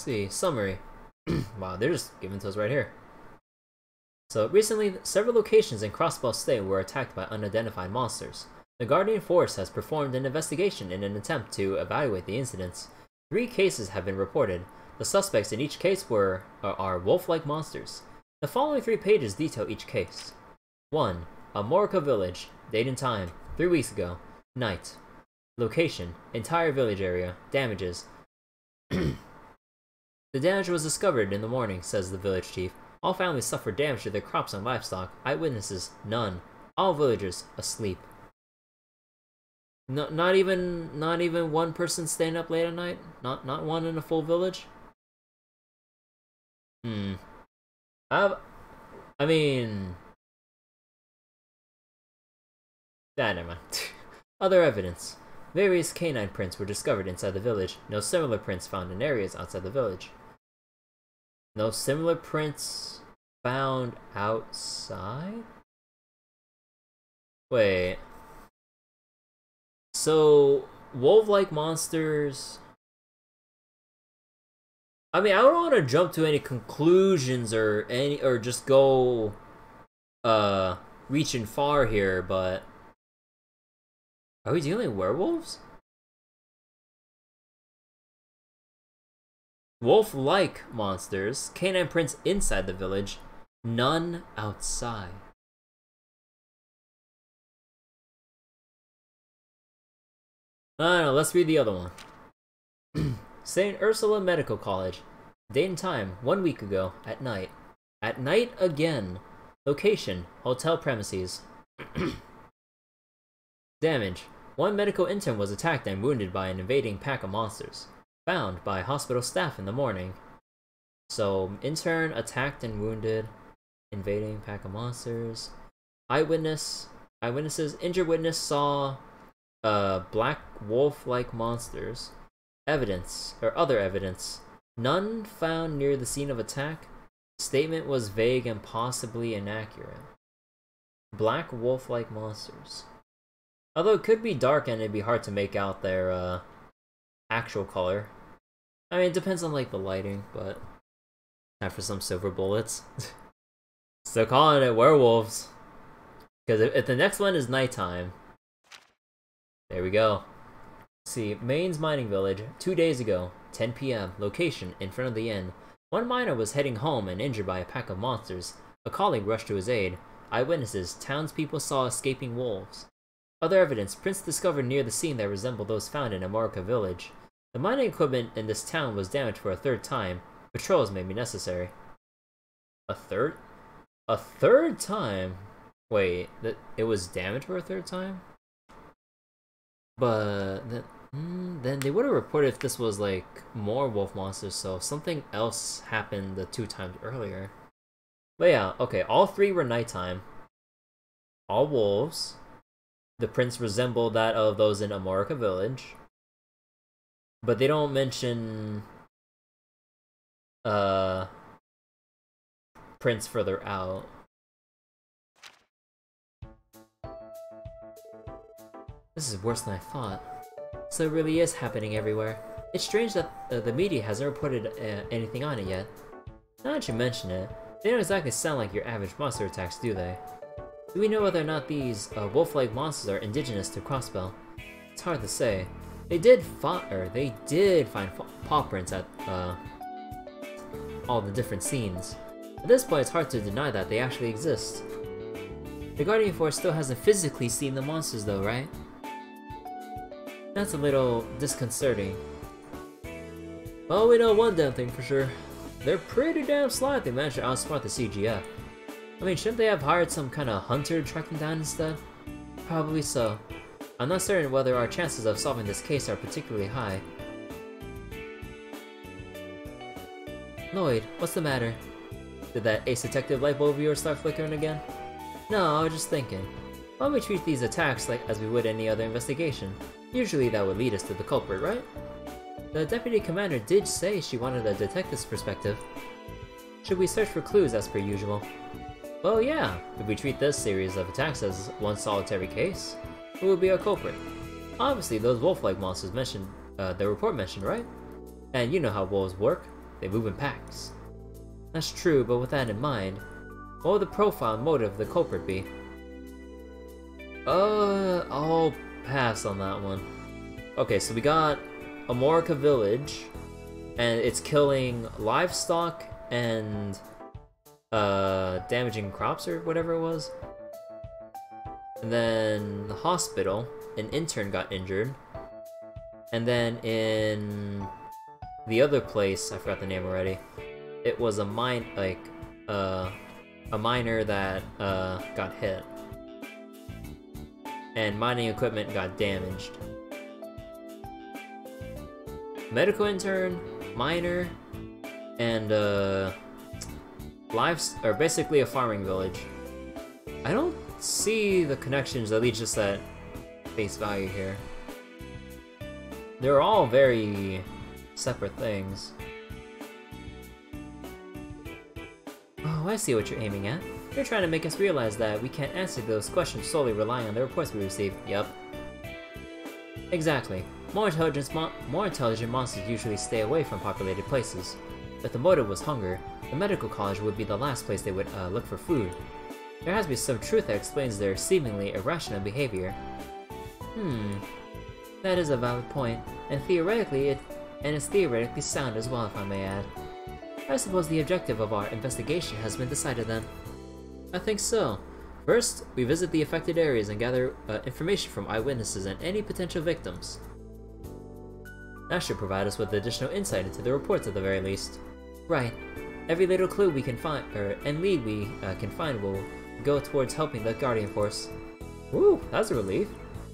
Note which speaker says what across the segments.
Speaker 1: see, summary. Wow, they're just giving to us right here. So, recently, several locations in Crossbell State were attacked by unidentified monsters. The Guardian Force has performed an investigation in an attempt to evaluate the incidents. 3 cases have been reported. The suspects in each case are wolf-like monsters. The following 3 pages detail each case. 1. Amorica Village. Date and time, 3 weeks ago. Night. Location, entire village area. Damages. The damage was discovered in the morning, says the village chief. All families suffered damage to their crops and livestock. Eyewitnesses, none. All villagers, asleep. No, not even one person staying up late at night? Not one in a full village? I mean... never mind. Other evidence. Various canine prints were discovered inside the village. No similar prints found in areas outside the village. No similar prints found outside? Wait. So, wolf-like monsters... I mean, I don't want to jump to any conclusions or just go, reaching far here, but... Are we dealing with werewolves? Wolf-like monsters, canine prints inside the village, none outside. I don't know, let's read the other one. St. Ursula Medical College. Date and time, 1 week ago, at night. At night again. Location, hotel premises. Damage. 1 medical intern was attacked and wounded by an invading pack of monsters. Found by hospital staff in the morning. So, intern attacked and wounded. Invading pack of monsters. Eyewitnesses. Injured witness saw black wolf-like monsters. Evidence, or other evidence. None found near the scene of attack. Statement was vague and possibly inaccurate. Black wolf-like monsters. Although it could be dark and it'd be hard to make out their actual color. I mean, it depends on like the lighting, but time for some silver bullets. Still calling it werewolves. Because if the next one is nighttime, there we go. See, Maine's Mining Village, 2 days ago, 10 p.m. Location, in front of the inn. 1 miner was heading home and injured by a pack of monsters. A colleague rushed to his aid. Eyewitnesses, townspeople saw escaping wolves. Other evidence, prints discovered near the scene that resemble those found in Amorica Village. The mining equipment in this town was damaged for a 3rd time. Patrols may be necessary. A third time? Wait, it was damaged for a 3rd time? But then they would have reported if this was like more wolf monsters, so something else happened the 2 times earlier. But yeah, okay, all 3 were nighttime. All wolves. The prints resemble that of those in Amorica Village. But they don't mention prints further out. This is worse than I thought. So it really is happening everywhere. It's strange that the media hasn't reported anything on it yet. Now that you mention it, they don't exactly sound like your average monster attacks, do they? Do we know whether or not these wolf-like monsters are indigenous to Crossbell? It's hard to say. They did find paw prints at all the different scenes. At this point, it's hard to deny that they actually exist. The Guardian Force still hasn't physically seen the monsters though, right? That's a little disconcerting. Well, we know one damn thing for sure. They're pretty damn sly if they managed to outsmart the CGF. I mean, shouldn't they have hired some kind of hunter to track them down instead? Probably so. I'm not certain whether our chances of solving this case are particularly high. Lloyd, what's the matter? Did that ace detective light bulb of yours start flickering again? No, I was just thinking. Why don't we treat these attacks like as we would any other investigation? Usually that would lead us to the culprit, right? The deputy commander did say she wanted a detective's perspective. Should we search for clues as per usual? Well, yeah. If we treat this series of attacks as one solitary case, who would be our culprit? Obviously, those wolf-like monsters mentioned, the report mentioned, right? And you know how wolves work. They move in packs. That's true, but with that in mind, what would the profile and motive of the culprit be? I'll pass on that one. Okay, so we got Amorica Village, and it's killing livestock and damaging crops or whatever it was. And then the hospital, an intern got injured. And then in the other place, I forgot the name already. It was a miner that got hit. And mining equipment got damaged. Medical intern, miner, and basically a farming village. I don't see the connections, at least just at face value here. They're all very separate things. Oh, I see what you're aiming at. You're trying to make us realize that we can't answer those questions solely relying on the reports we receive. Yup. Exactly. More intelligent monsters usually stay away from populated places. If the motive was hunger, the medical college would be the last place they would look for food. There has to be some truth that explains their seemingly irrational behavior. That is a valid point, and it's theoretically sound as well, if I may add. I suppose the objective of our investigation has been decided then. I think so. First, we visit the affected areas and gather information from eyewitnesses and any potential victims. That should provide us with additional insight into the reports at the very least. Right. Every little clue we can find, and lead we can find will go towards helping the Guardian Force. Woo, that's a relief.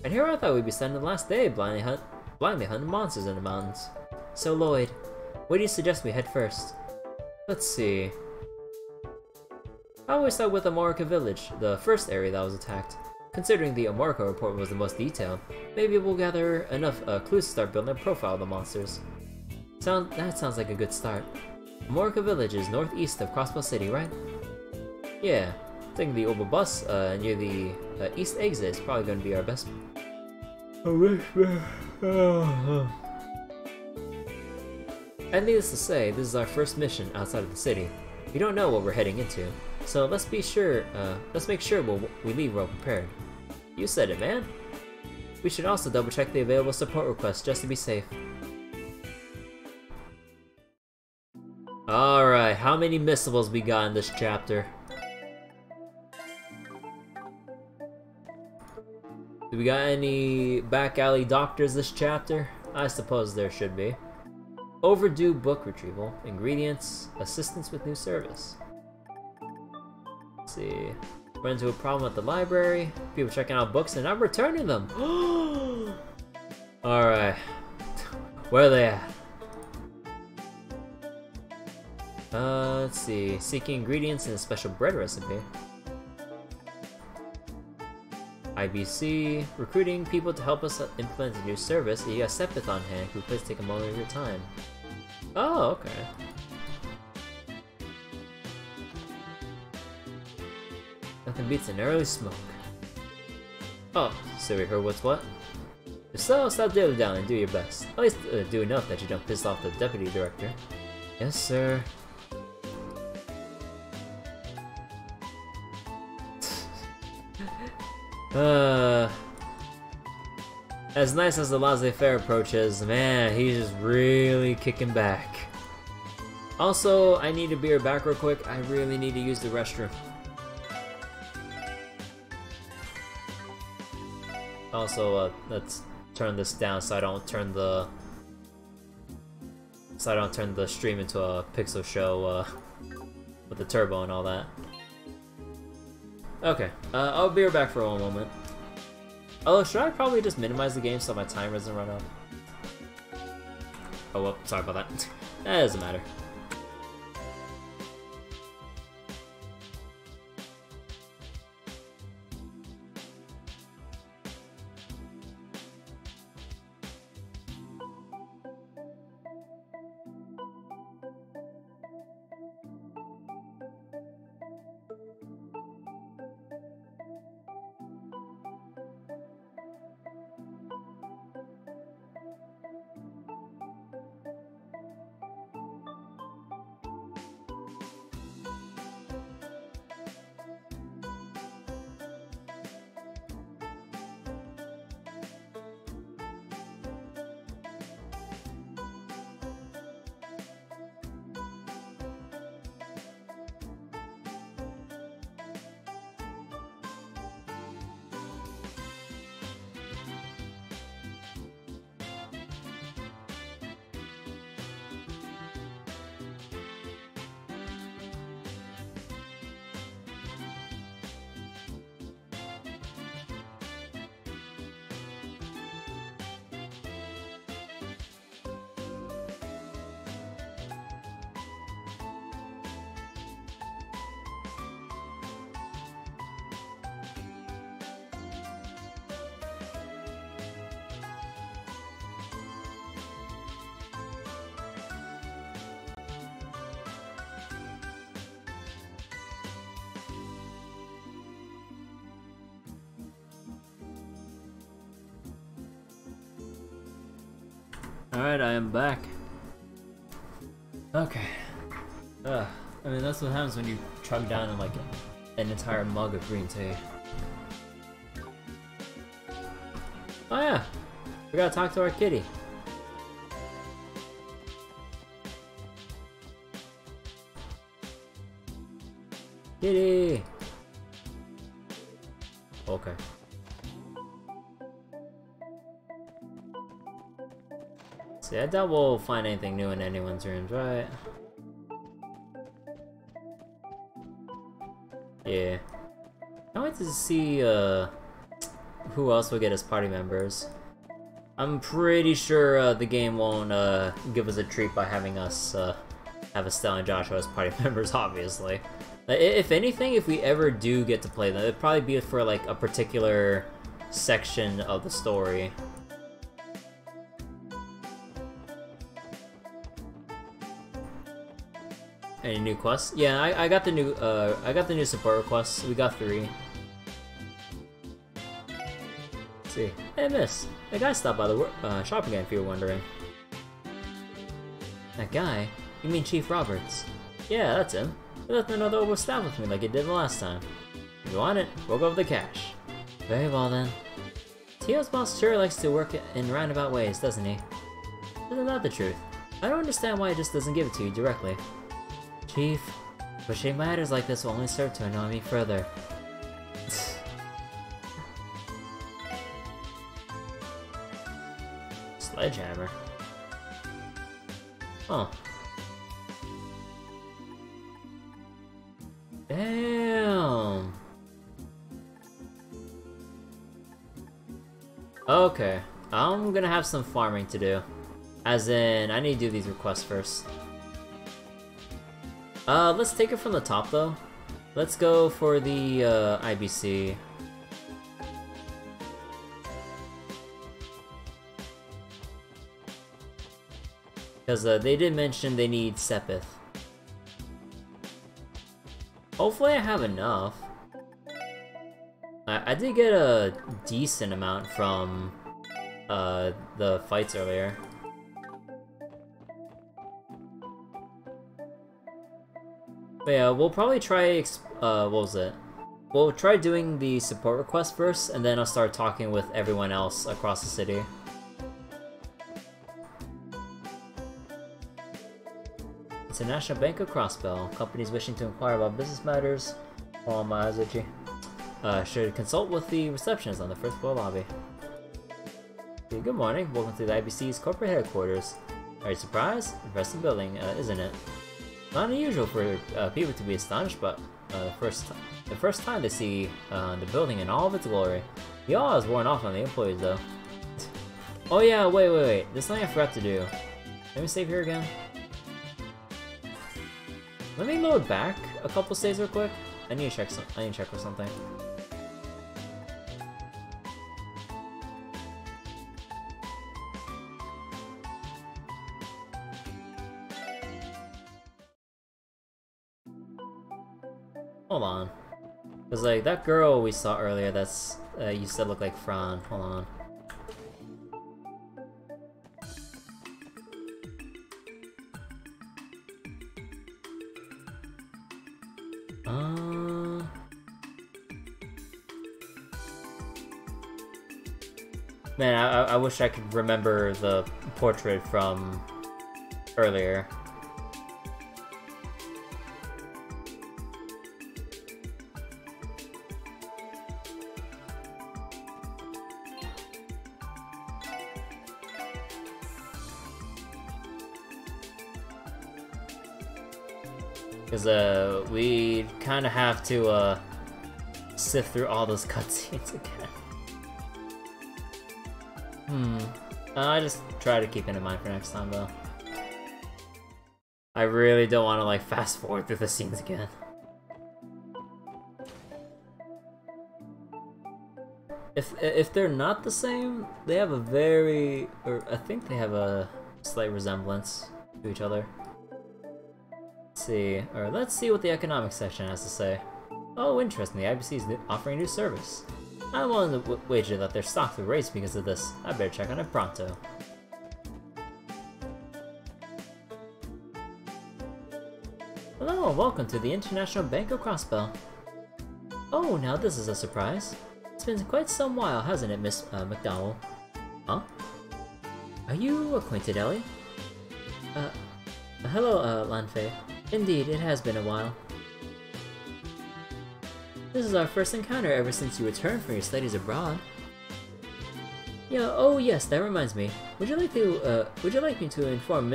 Speaker 1: And here I thought we'd be spending the last day blindly hunting monsters in the mountains. So Lloyd, where do you suggest we head first? Let's see. I always start with Amorica Village, the first area that was attacked. Considering the Amorica report was the most detailed, maybe we'll gather enough clues to start building a profile of the monsters. That sounds like a good start. Amorica Village is northeast of Crossbell City, right? Yeah, taking the Oba bus near the east exit is probably going to be our best. And needless to say, this is our first mission outside of the city. We don't know what we're heading into, so let's make sure we leave well prepared. You said it, man. We should also double check the available support requests just to be safe. Alright, how many missables we got in this chapter? Do we got any back alley doctors this chapter? I suppose there should be. Overdue book retrieval, ingredients, assistance with new service. Let's see. Run into a problem at the library, people checking out books and not returning them. Alright. Where are they at? Let's see. Seeking ingredients in a special bread recipe. IBC, recruiting people to help us implement a new service. You got Sepith on hand, who please take a moment of your time. Oh, okay. Nothing beats an early smoke. Oh, so we heard what's what? If so, stop dilly down and do your best. At least do enough that you don't piss off the deputy director. Yes, sir. As nice as the laissez-faire approach is, man, he's just really kicking back. Also, I need to be back real quick. I really need to use the restroom. Also, let's turn this down so I don't turn the stream into a pixel show with the turbo and all that. Okay, I'll be right back for one moment. Oh, should I probably just minimize the game so my timer doesn't run out? Oh well, sorry about that. That doesn't matter. Alright, I am back. Okay. I mean, that's what happens when you chug down like an entire mug of green tea. Oh yeah, we gotta talk to our kitty. Kitty! Okay. See, I doubt we'll find anything new in anyone's rooms, right? Yeah. I wait to see, who else will get as party members. I'm pretty sure, the game won't, give us a treat by having us, have Estelle and Joshua as party members, obviously. If anything, if we ever do get to play them, it'd probably be for, like, a particular section of the story. Any new quests? Yeah, I got the new support requests. We got 3. Let's see. Hey, miss. That guy stopped by the shop again, if you were wondering. That guy? You mean Chief Roberts? Yeah, that's him. He left another overstaff with me like he did the last time. If you want it, we'll go over the cash. Very well then. Tio's boss sure likes to work in roundabout ways, doesn't he? Isn't that the truth? I don't understand why he just doesn't give it to you directly. Chief, pushing matters like this will only serve to annoy me further. Sledgehammer? Huh. Damn! Okay, I'm gonna have some farming to do. As in, I need to do these requests first. Let's take it from the top though. Let's go for the, IBC. Because, they did mention they need Sepith. Hopefully I have enough. I did get a decent amount from, the fights earlier. But yeah, we'll probably try, what was it? We'll try doing the support request first, and then I'll start talking with everyone else across the city. International Bank of Crossbell. Companies wishing to inquire about business matters. Oh, my Azuchi. Should consult with the receptionist on the first floor lobby. Okay, good morning. Welcome to the IBC's corporate headquarters. Are you surprised? Impressive building, isn't it? Not unusual for people to be astonished, but the first time they see the building in all of its glory. The awe is worn off on the employees, though. Oh yeah, wait. There's something I forgot to do. Let me save here again. Let me load back a couple saves real quick. I need to check for something. Hold on. Cause like that girl we saw earlier that's you said looked like Fran. Hold on. Man, I wish I could remember the portrait from earlier. Because, we kind of have to, sift through all those cutscenes again. I just try to keep it in mind for next time, though. I really don't want to, like, fast forward through the scenes again. If they're not the same, they have a very... or I think they have a slight resemblance to each other. Let's see what the economics section has to say. Oh, interesting, the IBC is offering a new service. I'm willing to wager that their stocks will raise because of this. I better check on it pronto. Hello and welcome to the International Bank of Crossbell. Oh, now this is a surprise. It's been quite some while, hasn't it, Miss McDowell? Huh? Are you acquainted, Ellie? Hello, Lanfei. Indeed, it has been a while. This is our first encounter ever since you returned from your studies abroad. Yeah, oh yes, that reminds me. Would you like me to inform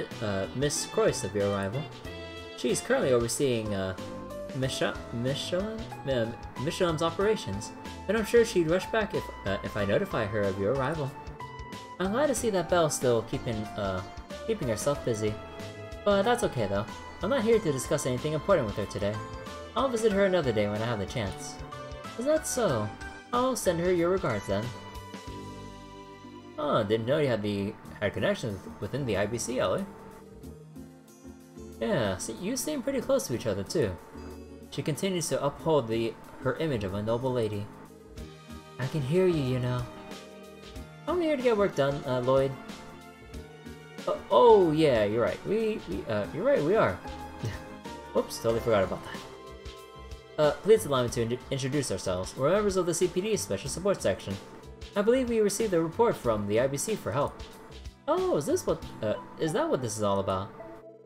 Speaker 1: Miss Croyce of your arrival? She's currently overseeing Michelin's operations, and I'm sure she'd rush back if I notify her of your arrival. I'm glad to see that Belle's still keeping herself busy. But that's okay though. I'm not here to discuss anything important with her today. I'll visit her another day when I have the chance. Is that so? I'll send her your regards then. Oh, didn't know you had connections within the IBC, Ellie. Yeah, so you seem pretty close to each other too. She continues to uphold her image of a noble lady. I can hear you, you know. I'm here to get work done, Lloyd. Oh yeah, you're right. You're right, we are. Whoops, totally forgot about that. Please allow me to introduce ourselves. We're members of the CPD Special Support Section. I believe we received a report from the IBC for help. Oh, is that what this is all about?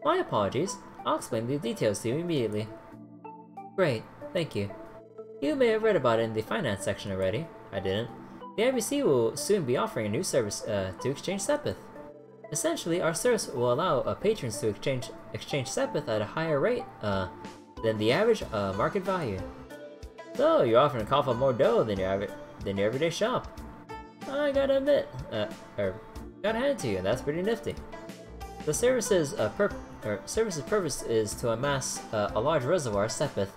Speaker 1: My apologies. I'll explain the details to you immediately. Great, thank you. You may have read about it in the finance section already. I didn't. The IBC will soon be offering a new service to exchange Sepith. Essentially, our service will allow patrons to exchange Sepith at a higher rate than the average market value. So, you're offering to cough up more dough than your everyday shop. I gotta admit, gotta hand it to you, that's pretty nifty. The service's purpose is to amass a large reservoir of Sepith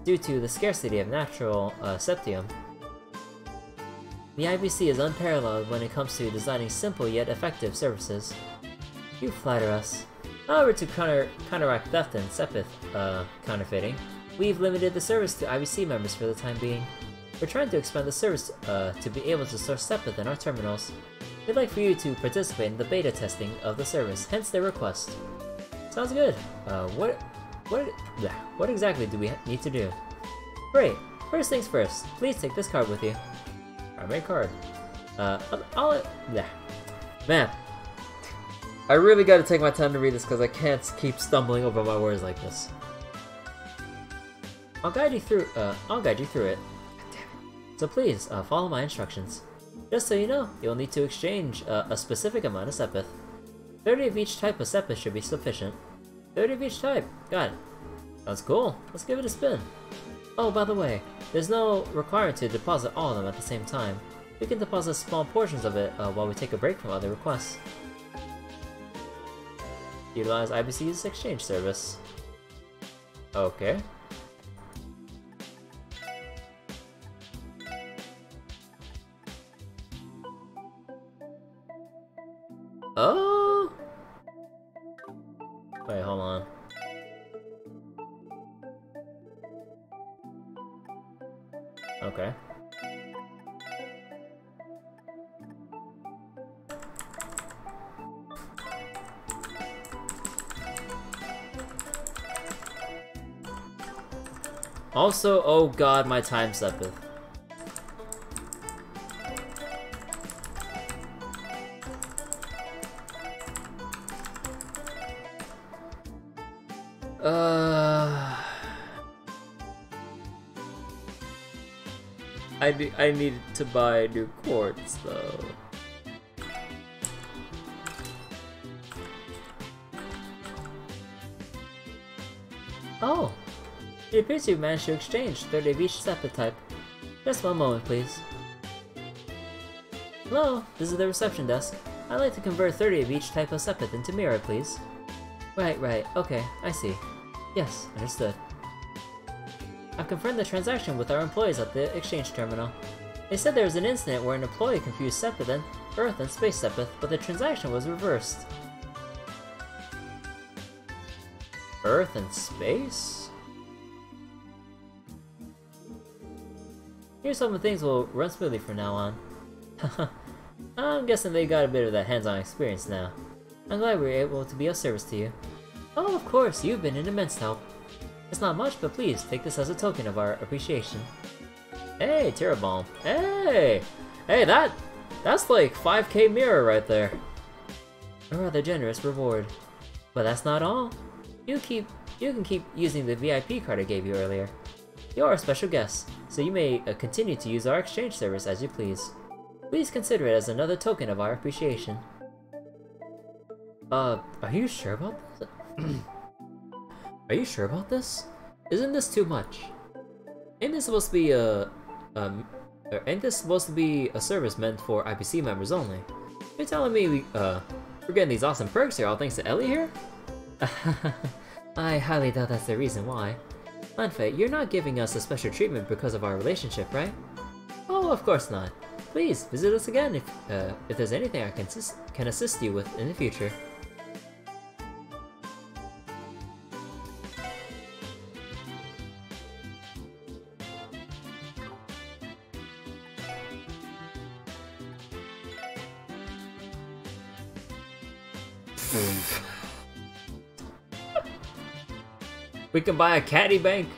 Speaker 1: due to the scarcity of natural septium. The IBC is unparalleled when it comes to designing simple yet effective services. You flatter us. However, to counteract theft and Sepith counterfeiting, we've limited the service to IBC members for the time being. We're trying to expand the service to be able to store Sepith in our terminals. We'd like for you to participate in the beta testing of the service, hence their request. Sounds good. What exactly do we need to do? Great. First things first, please take this card with you. Primary card. Man, I really gotta take my time to read this because I can't keep stumbling over my words like this. I'll guide you through it. So please, follow my instructions. Just so you know, you'll need to exchange a specific amount of Sepith. 30 of each type of Sepith should be sufficient. 30 of each type, got it. Sounds cool, let's give it a spin. Oh, by the way, there's no requirement to deposit all of them at the same time. We can deposit small portions of it while we take a break from other requests. Utilize IBC's exchange service. Okay. Oh! Wait, hold on. Okay. Also, oh god, my time Sepith. I need to buy new quartz though. Oh! It appears you've managed to exchange 30 of each Sepith type. Just one moment, please. Hello, this is the reception desk. I'd like to convert 30 of each type of Sepith into Mira, please. Right, okay, I see. Yes, understood. I've confirmed the transaction with our employees at the exchange terminal. They said there was an incident where an employee confused Sepith and Earth and Space Sepith, but the transaction was reversed. Earth and Space? Here's hoping things will run smoothly from now on. I'm guessing they got a bit of that hands-on experience now. I'm glad we were able to be of service to you. Oh, of course, you've been an immense help. It's not much, but please, take this as a token of our appreciation. Hey, Terabomb. Hey! Hey, that's like 5k mirror right there. A rather generous reward. But that's not all. You can keep using the VIP card I gave you earlier. You're a special guest, so you may continue to use our exchange service as you please. Please consider it as another token of our appreciation. Are you sure about this? Are you sure about this? Isn't this too much? Ain't this supposed to be a service meant for IPC members only? You're telling me we're getting these awesome perks here all thanks to Ellie here? I highly doubt that's the reason why. Lanfei, you're not giving us a special treatment because of our relationship, right? Oh, of course not. Please, visit us again if there's anything I can assist you with in the future. We can buy a caddy bank.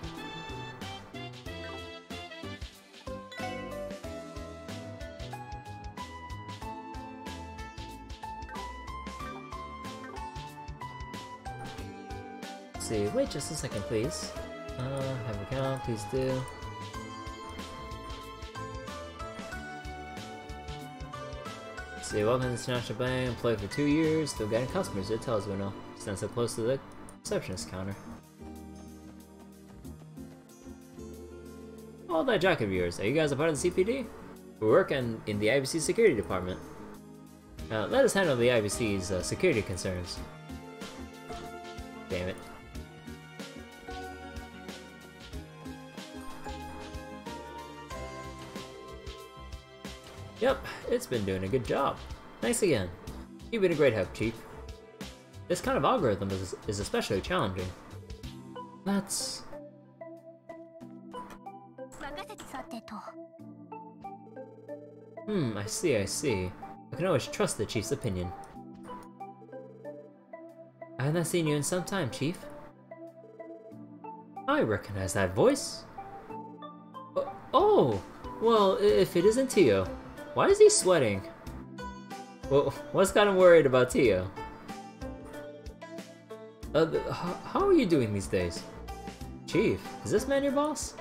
Speaker 1: Let's see, wait just a second, please. Have a count, please do. Let's see, welcome to the International Bank, employed for 2 years, still getting customers, it tells me no. Stand so close to the receptionist counter. All that jacket of yours, are you guys a part of the CPD? We work in the IBC security department. Let us handle the IBC's security concerns. Damn it. Yep, it's been doing a good job. Thanks again. You've been a great help, Chief. This kind of algorithm is especially challenging. That's... I see. I can always trust the Chief's opinion. I have not seen you in some time, Chief. I recognize that voice. Oh! Well, if it isn't Tio. Why is he sweating? Well, what's kind of worried about Tio? How are you doing these days? Chief, is this man your boss?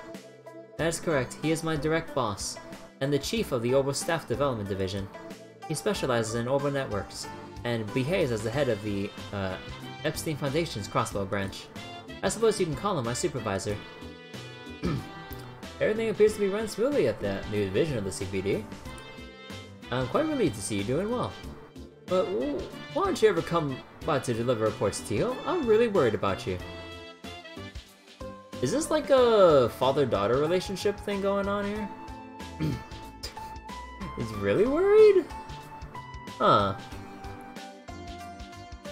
Speaker 1: That is correct, he is my direct boss, and the chief of the Orbital Staff Development Division. He specializes in orbital networks, and behaves as the head of the Epstein Foundation's Crossbow branch. I suppose you can call him my supervisor. Everything appears to be run smoothly at that new division of the CPD. I'm quite relieved to see you doing well. But why don't you ever come by to deliver reports, Tio? I'm really worried about you. Is this like a father-daughter relationship thing going on here? He's really worried? Huh.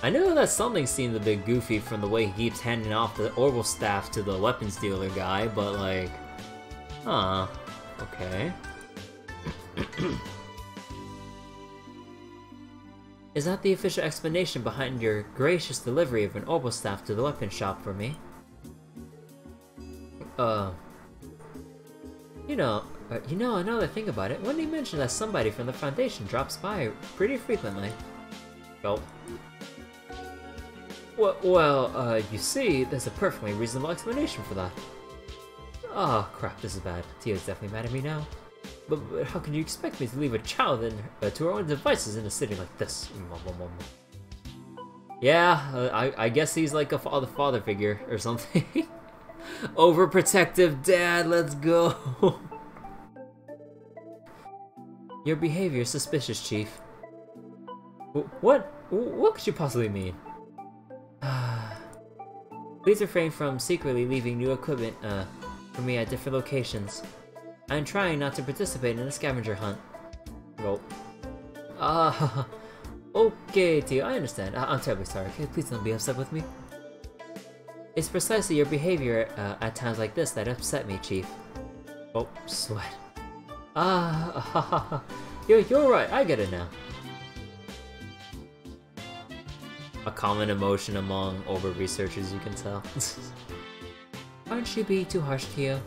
Speaker 1: I know that something seemed a bit goofy from the way he keeps handing off the orbital staff to the weapons dealer guy, but like... Huh. Okay. Is that the official explanation behind your gracious delivery of an orbital staff to the weapons shop for me? Now that I think about it, when you mentioned that somebody from the Foundation drops by pretty frequently. Well, you see, there's a perfectly reasonable explanation for that. Oh, crap, this is bad. Tia's definitely mad at me now. But how can you expect me to leave a child to her own devices in a city like this? Yeah, I guess he's like a father figure or something. Overprotective dad, let's go. Your behavior is suspicious, Chief. What could you possibly mean? Please refrain from secretly leaving new equipment for me at different locations. I'm trying not to participate in a scavenger hunt. Okay, Tio, I understand. I'm terribly sorry. Okay, please don't be upset with me. It's precisely your behavior at times like this that upset me, Chief. Oh, sweat. You're right, I get it now. A common emotion among over researchers, you can tell. Aren't you being too harsh, Kyo?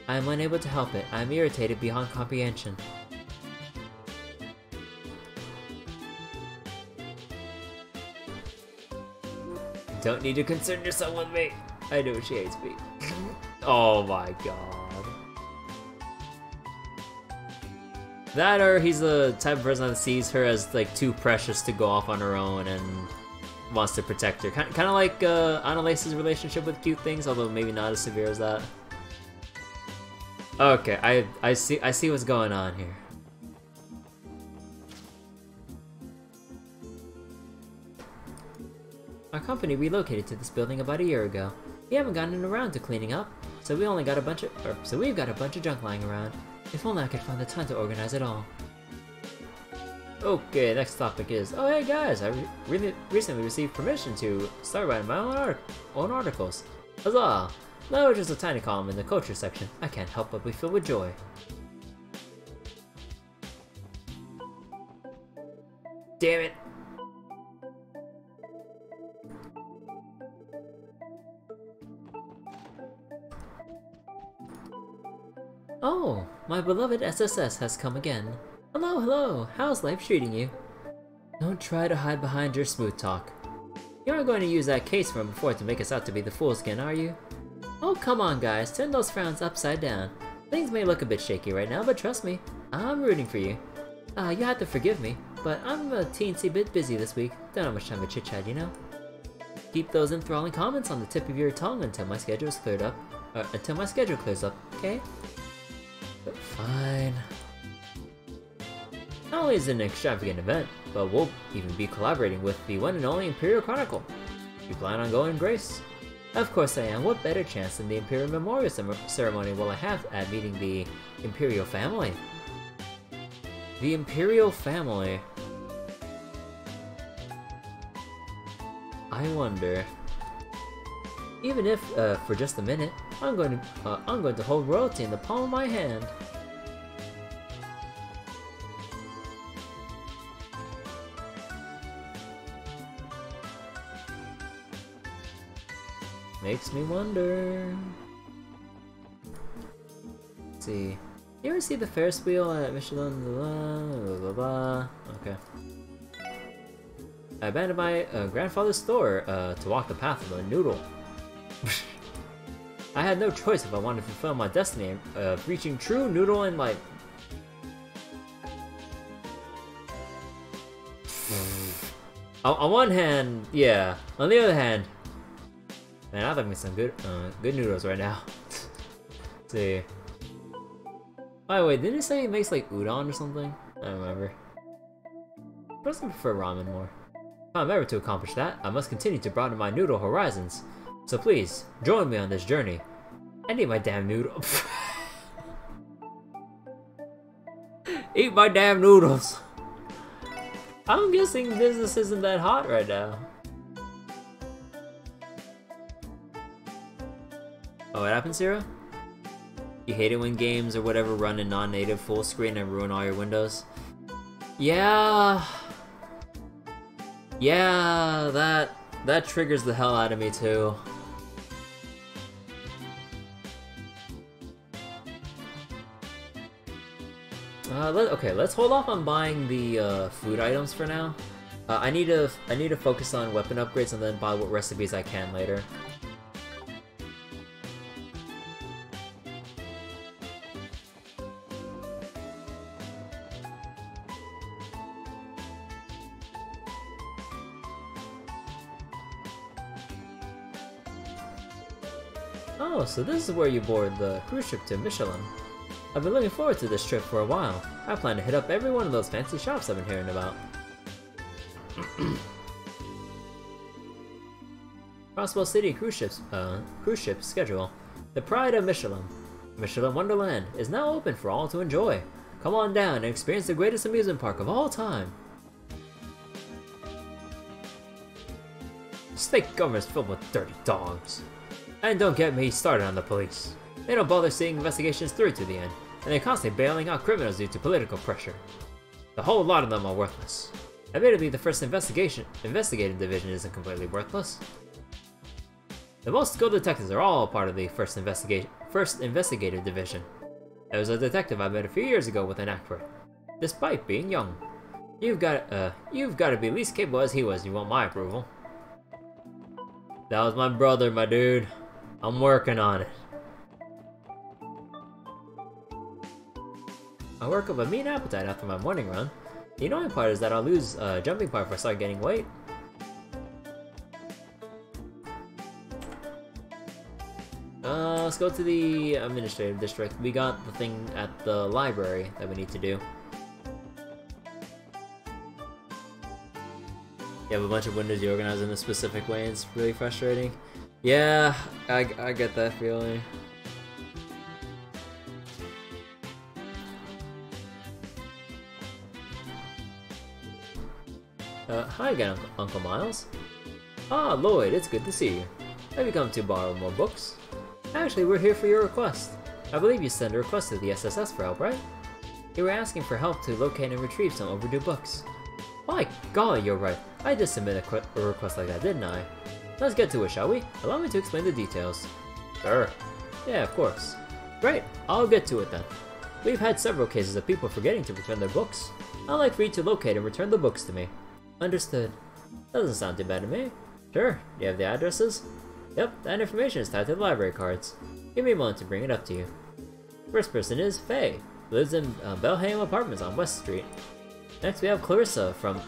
Speaker 1: I am unable to help it. I am irritated beyond comprehension. Don't need to concern yourself with me. I know she hates me. Oh my god. That or he's the type of person that sees her as like too precious to go off on her own and wants to protect her. Kind of like Annalace's relationship with Cute Things, although maybe not as severe as that. Okay, I see what's going on here. Our company relocated to this building about a year ago. We haven't gotten around to cleaning up, so we've got a bunch of junk lying around. If only I could find the time to organize it all. Okay, next topic is, oh hey guys, I recently received permission to start writing my own articles. Huzzah! Though just a tiny column in the culture section, I can't help but be filled with joy. Damn it! Oh, my beloved SSS has come again. Hello, hello, how's life treating you? Don't try to hide behind your smooth talk. You aren't going to use that case from before to make us out to be the foolskin, are you? Oh, come on guys, turn those frowns upside down. Things may look a bit shaky right now, but trust me, I'm rooting for you. You have to forgive me, but I'm a teensy bit busy this week. Don't have much time to chit-chat, you know? Keep those enthralling comments on the tip of your tongue until my schedule is cleared up. Until my schedule clears up, okay? But fine. Not only is it an extravagant event, but we'll even be collaborating with the one and only Imperial Chronicle. You plan on going, Grace? Of course I am. What better chance than the Imperial Memorial Ceremony will I have at meeting the Imperial family? The Imperial family. I wonder. Even if, for just a minute, I'm going to hold royalty in the palm of my hand. Makes me wonder. Let's see. You ever see the Ferris wheel at Michelin? Blah, blah, blah. Okay. I abandoned my grandfather's store to walk the path of a noodle. I had no choice if I wanted to fulfill my destiny of reaching true noodle enlightenment. On one hand, yeah. On the other hand, man, I'd like me some good noodles right now. Let's see. By the way, didn't it say it makes like udon or something? I don't remember. I personally prefer ramen more. If I'm ever to accomplish that, I must continue to broaden my noodle horizons. So please, join me on this journey. I need my damn noodle. Eat my damn noodles. I'm guessing business isn't that hot right now. Oh, what happened, Zero? You hate it when games or whatever run in non-native full screen and ruin all your windows? Yeah. Yeah, that triggers the hell out of me too. Okay, let's hold off on buying the food items for now. I need to focus on weapon upgrades and then buy what recipes I can later. Oh, so this is where you board the cruise ship to Michelin. I've been looking forward to this trip for a while. I plan to hit up every one of those fancy shops I've been hearing about. Crossbow City cruise ship schedule. The pride of Michelin. Michelin Wonderland is now open for all to enjoy. Come on down and experience the greatest amusement park of all time. State government's filled with dirty dogs. And don't get me started on the police. They don't bother seeing investigations through to the end, and they're constantly bailing out criminals due to political pressure. The whole lot of them are worthless. Admittedly, the first investigating division isn't completely worthless. The most skilled detectives are all part of the first investigative division. I was a detective I met a few years ago with an actor. Despite being young, you've got to be at least capable as he was. You want my approval? That was my brother, my dude. I'm working on it. I work up a mean appetite after my morning run. The annoying part is that I'll lose jumping part if I start gaining weight. Let's go to the administrative district. We got the thing at the library that we need to do. You have a bunch of windows you organize in a specific way, and it's really frustrating. Yeah, I get that feeling. Hi again, Uncle Miles. Ah, Lloyd, it's good to see you. Have you come to borrow more books? Actually, we're here for your request. I believe you sent a request to the SSS for help, right? You were asking for help to locate and retrieve some overdue books. My golly, you're right. I just submitted a request like that, didn't I? Let's get to it, shall we? Allow me to explain the details. Sure. Yeah, of course. Great, I'll get to it then. We've had several cases of people forgetting to return their books. I'd like for you to locate and return the books to me. Understood. Doesn't sound too bad to me. Sure, do you have the addresses? Yep, that information is tied to the library cards. Give me a moment to bring it up to you. First person is Faye, who lives in Belhaim Apartments on West Street. Next we have Clarissa from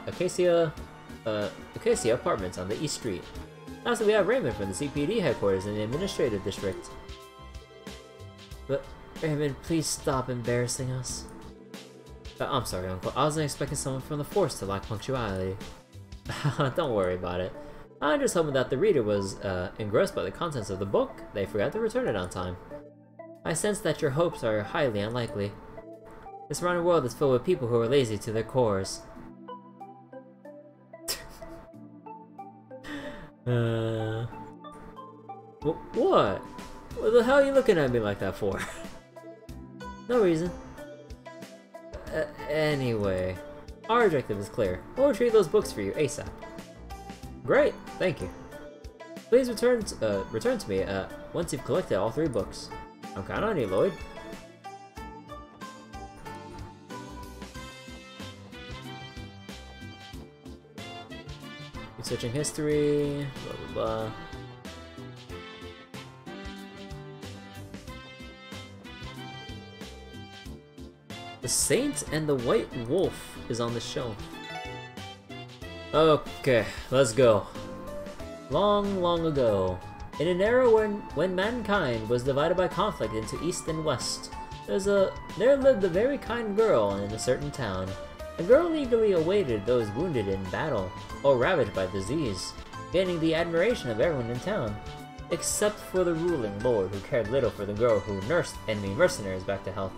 Speaker 1: Acacia Apartments on the East Street. Lastly we have Raymond from the CPD headquarters in the Administrative District. But, Raymond, please stop embarrassing us. I'm sorry, Uncle. I wasn't expecting someone from the force to lack punctuality. Don't worry about it. I'm just hoping that the reader was engrossed by the contents of the book. They forgot to return it on time. I sense that your hopes are highly unlikely. The surrounding world is filled with people who are lazy to their cores. What? What the hell are you looking at me like that for? No reason. Anyway, our objective is clear. We'll retrieve those books for you ASAP. Great, thank you. Please return to me once you've collected all 3 books. I'm counting on you, Lloyd. Researching history, blah blah blah. The Saint and the White Wolf is on the shelf. Okay, let's go. Long, long ago, in an era when mankind was divided by conflict into East and West, there lived a very kind girl in a certain town. The girl eagerly awaited those wounded in battle or ravaged by disease, gaining the admiration of everyone in town, except for the ruling lord who cared little for the girl who nursed enemy mercenaries back to health.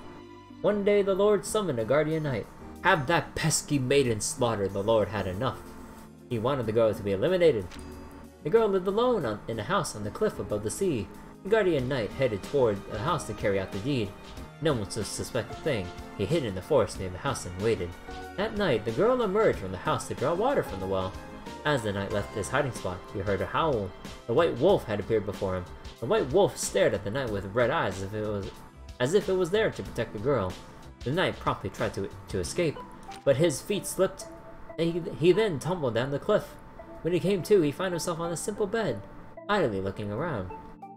Speaker 1: One day the lord summoned a guardian knight. Have that pesky maiden slaughtered, the lord had enough. He wanted the girl to be eliminated. The girl lived alone in a house on the cliff above the sea. The guardian knight headed toward the house to carry out the deed. No one would suspect a thing. He hid in the forest near the house and waited. That night, the girl emerged from the house to draw water from the well. As the knight left his hiding spot, he heard a howl. The white wolf had appeared before him. The white wolf stared at the knight with red eyes as if it was there to protect the girl. The knight promptly tried to escape, but his feet slipped, and he then tumbled down the cliff. When he came to, he found himself on a simple bed, idly looking around.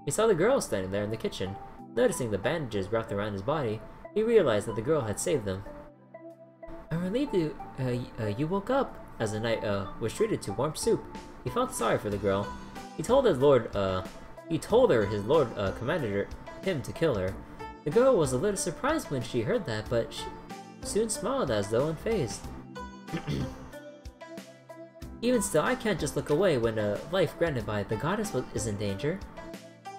Speaker 1: He saw the girl standing there in the kitchen. Noticing the bandages wrapped around his body, he realized that the girl had saved them. I'm relieved you woke up, as the knight was treated to warm soup. He felt sorry for the girl. He told her his lord commanded him to kill her. The girl was a little surprised when she heard that, but she soon smiled as though unfazed. Even still, I can't just look away when a life granted by the goddess is in danger.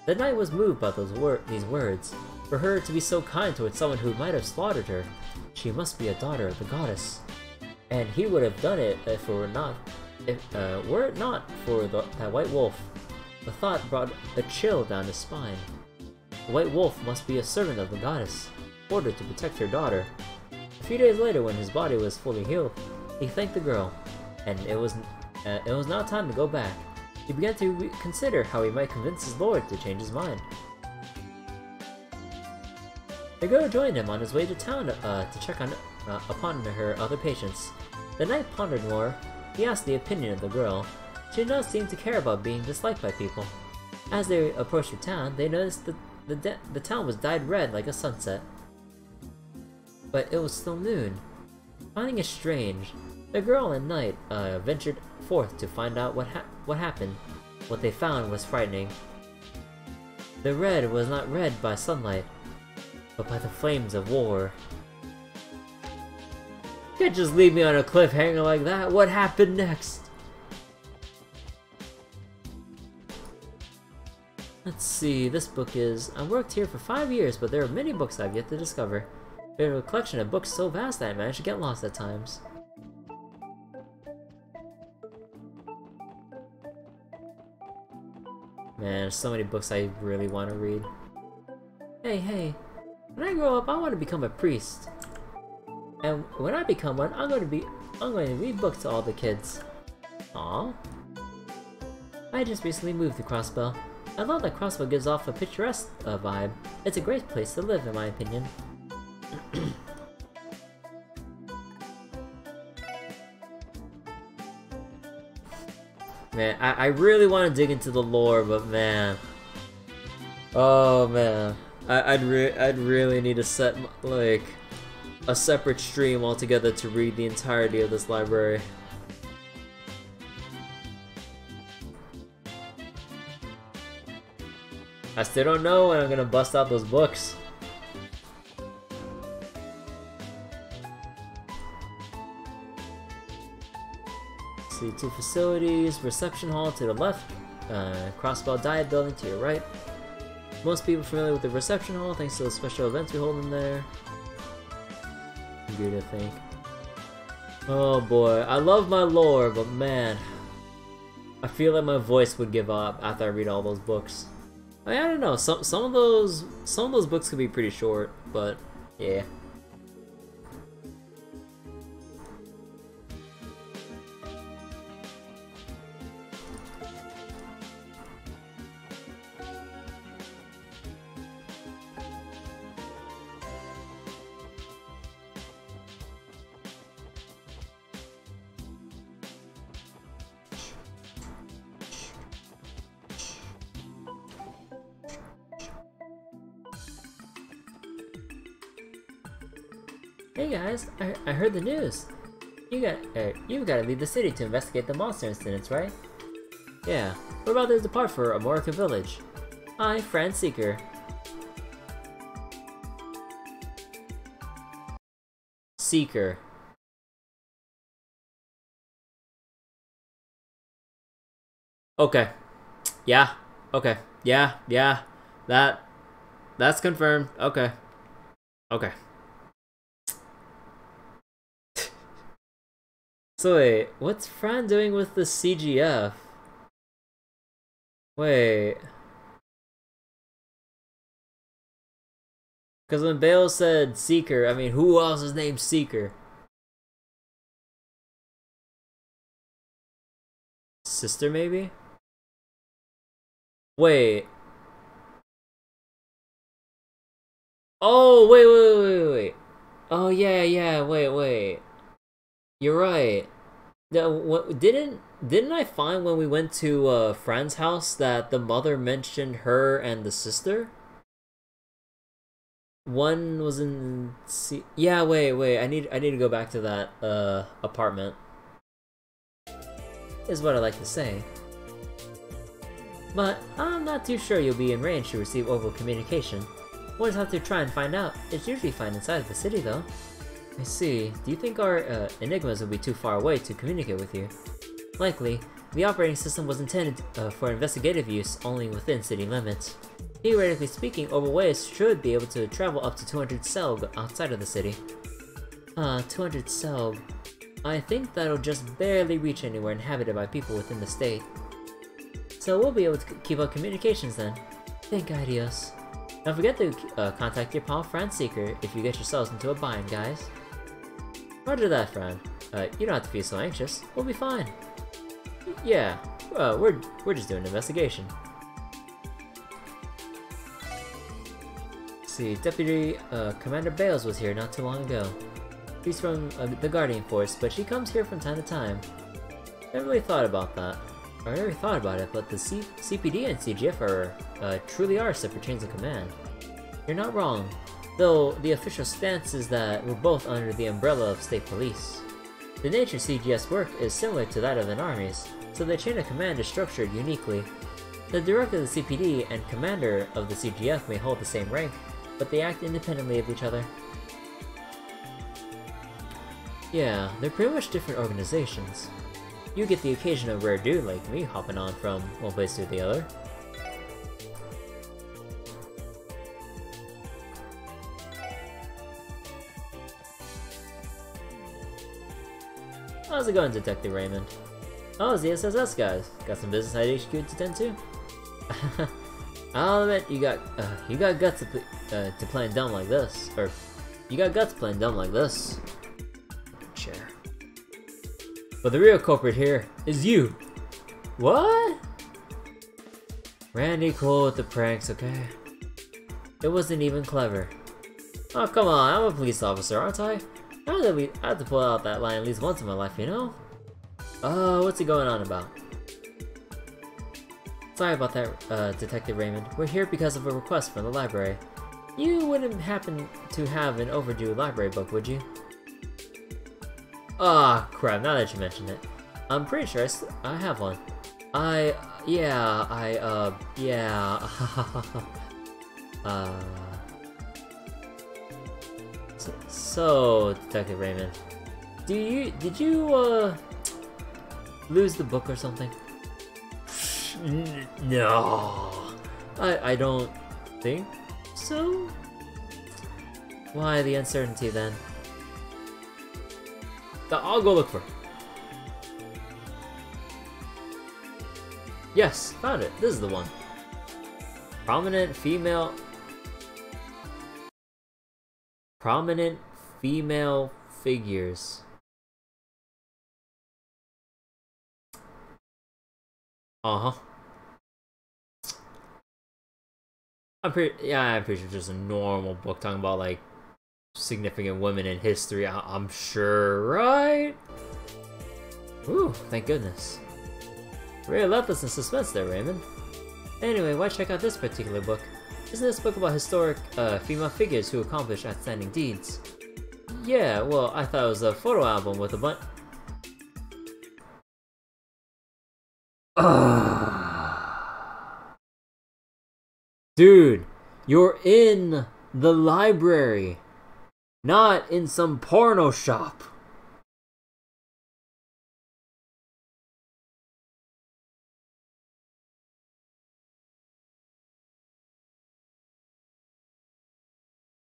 Speaker 1: The knight was moved by these words. For her to be so kind towards someone who might have slaughtered her, she must be a daughter of the goddess. And he would have done it if were it not for that white wolf. The thought brought a chill down his spine. The white wolf must be a servant of the goddess, ordered to protect her daughter. A few days later, when his body was fully healed, he thanked the girl, and it was now time to go back. he began to consider how he might convince his lord to change his mind. The girl joined him on his way to town to check upon her other patients. The knight pondered more. He asked the opinion of the girl. She did not seem to care about being disliked by people. As they approached the town, they noticed that the town was dyed red like a sunset. But it was still noon. Finding it strange, the girl and knight ventured forth to find out what happened. What they found was frightening. The red was not red by sunlight, but by the flames of war. You can't just leave me on a cliffhanger like that. What happened next? Let's see, this book is... I worked here for 5 years, but there are many books I've yet to discover. We have a collection of books so vast that I managed to get lost at times. Man, there's so many books I really want to read. Hey, when I grow up, I want to become a priest. And when I become one, I'm going to read books to all the kids. Aww. I just recently moved to Crossbell. I love that Crossbell gives off a picturesque vibe. It's a great place to live, in my opinion. Man, I really want to dig into the lore, but man, oh man, I'd really need to set like a separate stream altogether to read the entirety of this library. I still don't know when I'm gonna bust out those books. See, 2 facilities, reception hall to the left, Crossbell Diet Building to your right. Most people familiar with the reception hall thanks to the special events we hold in there. Good, I think. Oh boy, I love my lore, but man, I feel like my voice would give up after I read all those books. I don't know. Some of those books could be pretty short, but yeah. Hey guys, I heard the news. You've got to leave the city to investigate the monster incidents, right? Yeah, we're about to depart for Amorica Village. Hi, Fran Seeker. Seeker. Okay. Yeah. Okay. Yeah. That's confirmed. Okay. Okay. So wait, what's Fran doing with the CGF? Wait. Because when Bale said Seeker, I mean, who else is named Seeker? Sister, maybe? Wait. Oh, wait. Oh, yeah, wait. You're right. Didn't I find when we went to Fran's house that the mother mentioned her and the sister? One was in yeah, wait. I need to go back to that apartment. Is what I like to say. But I'm not too sure you'll be in range to receive oval communication. We'll just have to try and find out. It's usually fine inside of the city though. I see. Do you think our enigmas will be too far away to communicate with you? Likely. The operating system was intended for investigative use only within city limits. Theoretically speaking, Overways should be able to travel up to 200 Selg outside of the city. 200 Selg. I think that'll just barely reach anywhere inhabited by people within the state. So we'll be able to keep up communications then. Thank Ideos. Don't forget to contact your pal Fran Seeker if you get yourselves into a bind, guys. Roger that, Fran. You don't have to feel so anxious. We'll be fine. Yeah, we're just doing an investigation. Let's see, Deputy Commander Bales was here not too long ago. She's from the Guardian Force, but she comes here from time to time. Never really thought about that. I never thought about it, but the CPD and CGF truly are separate chains of command. You're not wrong, though the official stance is that we're both under the umbrella of state police. The nature of CGF's work is similar to that of an army's, so the chain of command is structured uniquely. The director of the CPD and commander of the CGF may hold the same rank, but they act independently of each other. Yeah, they're pretty much different organizations. You get the occasional rare dude like me hopping on from one place to the other. How's it going, Detective Raymond? Oh, it's the SSS guys. Got some business at HQ to tend to? I'll admit, you got guts to playing dumb like this. Or, you got guts playing dumb like this. Chair. But the real culprit here is you. What? Randy, cool with the pranks, okay? It wasn't even clever. Oh, come on, I'm a police officer, aren't I? I have to pull out that line at least once in my life, you know? What's it going on about? Sorry about that, Detective Raymond. We're here because of a request from the library. You wouldn't happen to have an overdue library book, would you? Ah, crap, now that you mention it. I'm pretty sure I have one. So, Detective Raymond, did you lose the book or something? No, I don't think so. Why the uncertainty then? I'll go look for it. Yes, found it. This is the one. Prominent female figures. Uh-huh. I'm pretty sure it's just a normal book talking about like significant women in history, I'm sure, right? Ooh, thank goodness. Really left us in suspense there, Raymond. Anyway, why check out this particular book? Isn't this book about historic female figures who accomplish outstanding deeds? Yeah, well, I thought it was a photo album with a bunch. Dude, you're in the library, not in some porno shop.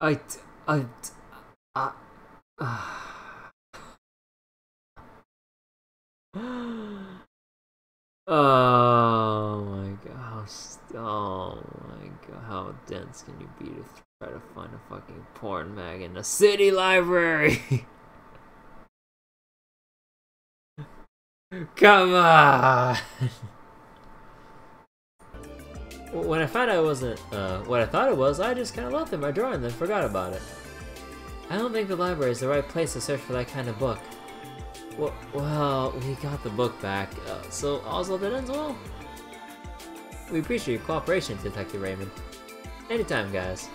Speaker 1: Oh my gosh. Oh my god. How dense can you be to try to find a fucking porn mag in the city library? Come on! When I found out it wasn't what I thought it was, I just kind of left it in my drawer and then forgot about it. I don't think the library is the right place to search for that kind of book. Well, we got the book back, so all's well that ends well. We appreciate your cooperation, Detective Raymond. Anytime, guys.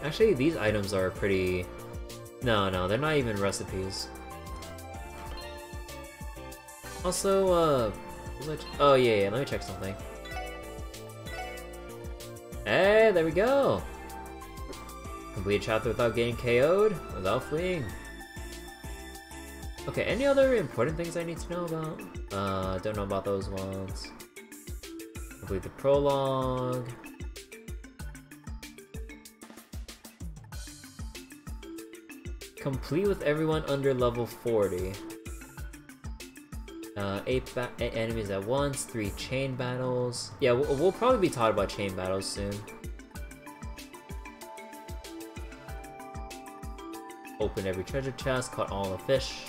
Speaker 1: Actually, these items are pretty... No, they're not even recipes. Also, oh yeah, let me check something. Hey, there we go! Complete a chapter without getting KO'd, without fleeing. Okay, any other important things I need to know about? Don't know about those ones. Complete the prologue. Complete with everyone under level 40. 8 enemies at once, 3 chain battles. Yeah, we'll probably be taught about chain battles soon. Opened every treasure chest, caught all the fish.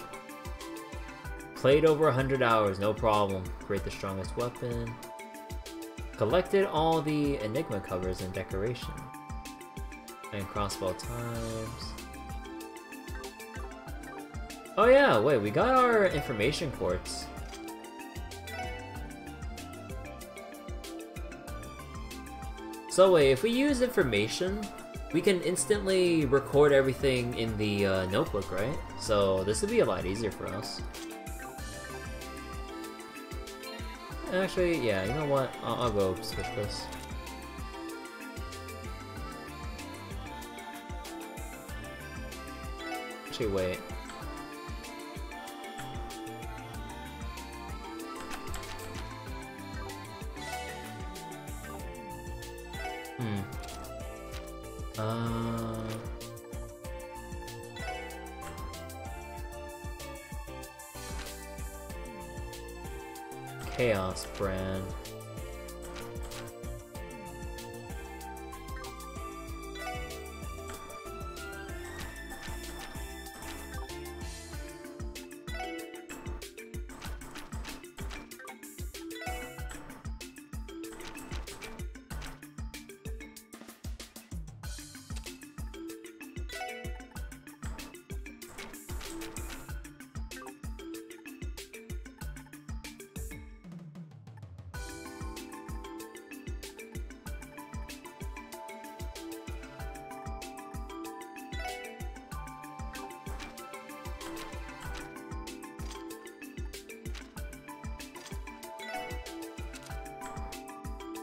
Speaker 1: Played over 100 hours, no problem. Create the strongest weapon. Collected all the Enigma covers and decoration. And crossbow times. Oh yeah, wait, we got our information quartz. So wait, if we use information, we can instantly record everything in the notebook, right? So this would be a lot easier for us. Actually, yeah, you know what? I'll go switch this. Actually, wait. Chaos brand.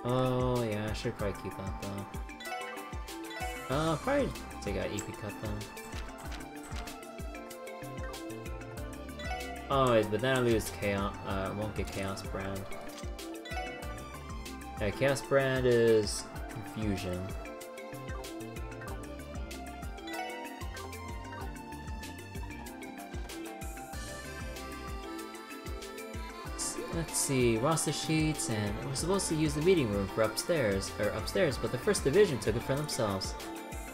Speaker 1: Oh yeah, I should probably keep that though. Probably take out EP cut then. Oh wait, but then I lose Chaos. I won't get Chaos brand. Yeah, Chaos brand is confusion. Let's see, roster sheets, and we're supposed to use the meeting room for upstairs, but the first division took it for themselves.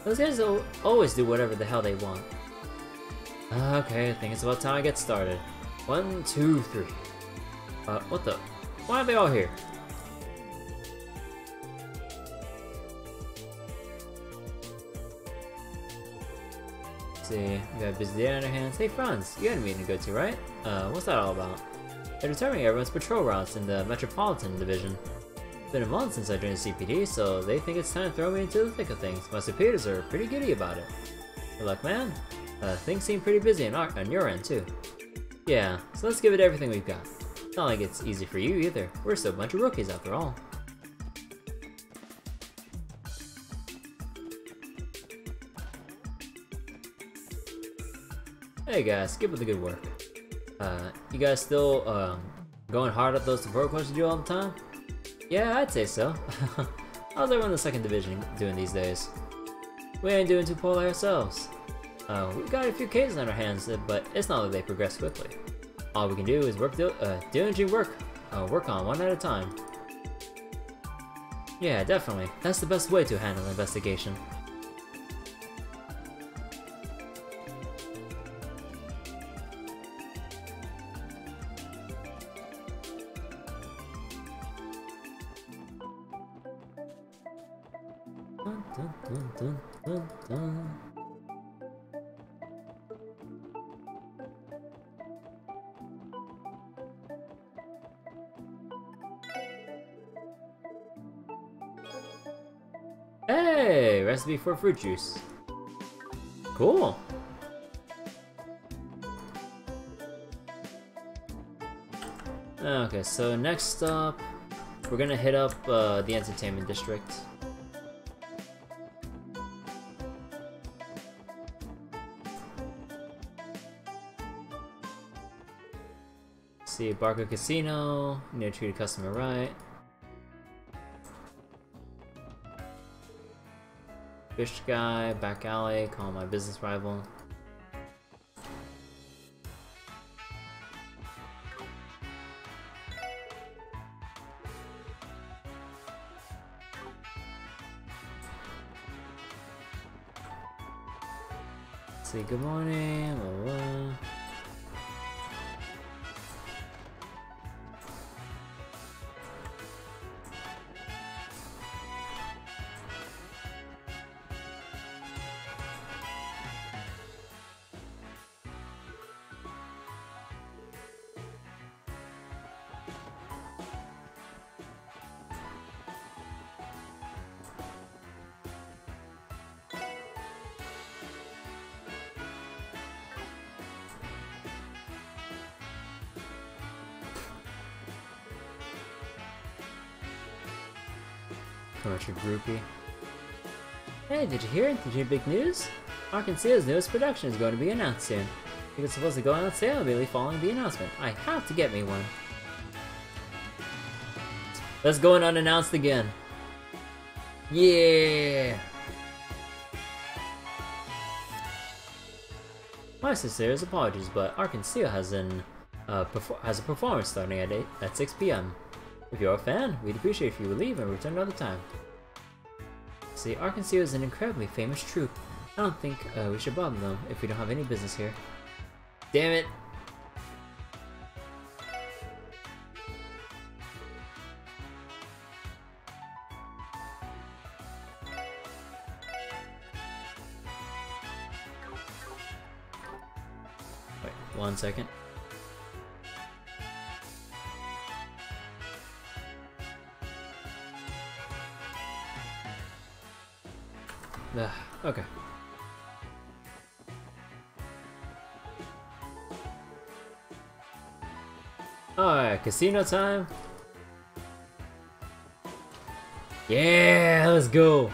Speaker 1: Those guys always do whatever the hell they want. Okay, I think it's about time I get started. 1, 2, 3. What the? Why are they all here? Let's see, we got a busy day on our hands. Hey Franz, you had a meeting to go to, right? What's that all about? They're determining everyone's patrol routes in the Metropolitan Division. It's been a month since I joined the CPD, so they think it's time to throw me into the thick of things. My superiors are pretty giddy about it. Good luck, man. Things seem pretty busy on your end, too. Yeah, so let's give it everything we've got. It's not like it's easy for you, either. We're still a bunch of rookies, after all. Hey guys, keep up the good work. You guys still, going hard at those support quests you do all the time? Yeah, I'd say so. How's everyone in the 2nd Division doing these days? We ain't doing too poorly ourselves. We've got a few cases on our hands, but it's not like they progress quickly. All we can do is diligently work on one at a time. Yeah, definitely. That's the best way to handle an investigation. Dun, dun, dun, dun, dun. Hey, recipe for fruit juice. Cool. Okay, so next up, we're gonna hit up the entertainment district. See, Barco Casino, need to treat a customer right. Fish guy, back alley, call my business rival. Let's Say good morning. Blah, blah. Commercial groupie. Hey, did you hear? Did you hear big news? Arkanceo's newest production is going to be announced soon. It's supposed to go on sale immediately following the announcement. I have to get me one. Let's go unannounced again. Yeah! My sincerest apologies, but Arkanseo has a performance starting at 6 p.m. If you're a fan, we'd appreciate if you would leave and return another time. See, Arkanseo is an incredibly famous troupe. I don't think we should bother them if we don't have any business here. Damn it! Wait, 1 second. Okay. Alright, casino time. Yeah, let's go.